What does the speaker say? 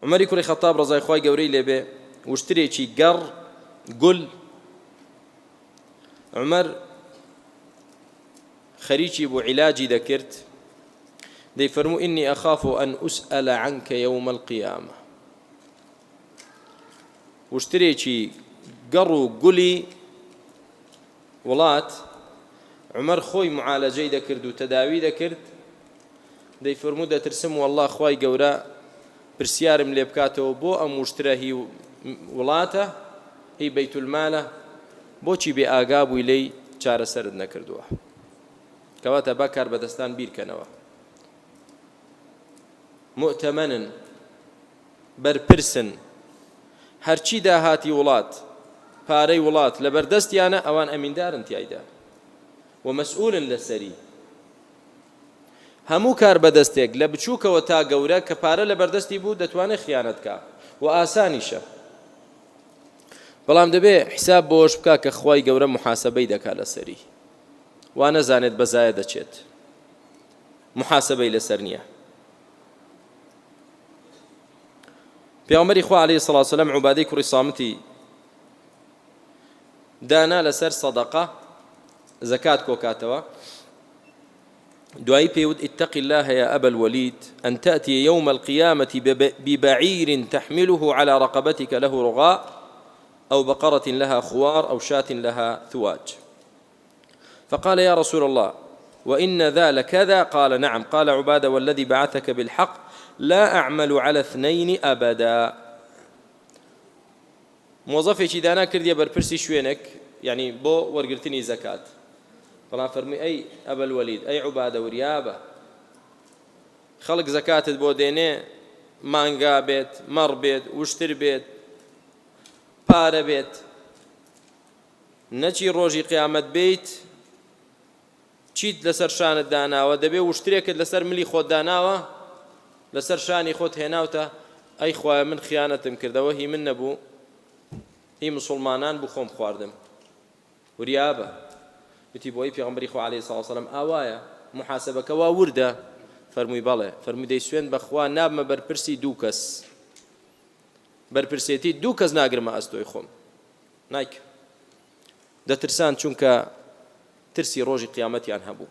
عمەری کوڕی خەتاب ڕەزای خوای گەورەی لێبێ وشترێکی گەڕ گول عمەر خەریکی بۆ عیلاجی دەکرد دەیفەرموو ئینی ئەخاف ئەن ئوسئەل عنکە یەومە القیامە وشترێکی گەڕ و گولی وڵات عمەر خۆی معالەجەی دەکرد و تەداوی دەکرد دەیفەرموو دەترسم وەڵڵا خوای گەورە پرسیارم لێ بکاتەوە بۆ ئەم وشترە هی وڵاتە هی بەیتولمالە بۆچی بێ ئاگا بووی لێی چارەسەرت نەکردووە کەواتە با کار بەدەستان بیرکەنەوە مؤتەمەنن بەرپرسن هەرچی داهاتی وڵات پارەی وڵات لە بەردەستیانە ئەوان ئەمیندارن تیایدا و مەسئولن لەسەری هەموو کار بەدەستێک لە بچووکەوە تا گەورە کە پارە لە بەردەستی بوو دەتوانێت خیانەت بکات و ئاسانیشە بەڵام دەبێ حساب بۆش بکا کە خوای گەورە محاسبەی دەکات لەسەری وا نەزانێت بەزایە دەچێت محاسبەی لەسەر نییە پێغەمبەری خوا عەلەیهی سەڵاتو وسەلام عوبادەی کوڕی سامتی دانا لەسەر سەدەقە زەکات کۆکاتەوە دوایی پێوت اتق الله يا أبا الوليد أن تأتي يوم القيامة ببعير تحمله على رقبتك له رغاء أو بقرة لها خوار أو شاة لها ثواج فقال يا رسول الله وإن ذا لكذا قال نعم قال عبادة والذي بعثك بالحق لا أعمل على اثنين أبدا موظفێکی دانا کردیە بەرپرسی شوێنێک یعنی بۆ وەرگرتنی زەکات بەڵام فەرمووی ئەی ئەبەل وەلید ئەی عوبادە وریابە خەڵک زەکاتت بۆ دێنێ مانگا بێت مەڕ بێت وشتر بێت پارە بێت نەچی ڕۆژی قیامەت بێیت چیت لەسەر شانت داناوە دەبێ وشترێکت لەسەر ملی خۆت داناوە لەسەر شانی خۆت هێناوتە ئەی خوایە من خیانەتم کردەوە هی من نەبوو هی مسلمانان بوو خۆم خواردم وریابە وتی بۆی پێغەمبەری خوا عەلەیهی سەڵاتو وسەلام ئاوایە محاسبەکە وا وردە فەرمووی بەڵێ فەرمووی دەی سوێن بەخوا نابمە بەرپرسی دوو کەس بەرپرسێتی دوو کەس ناگرمە ئەستۆی خۆم نایکە دەترسان چونکە ترسی ڕۆژی قیامەتیان هەبوو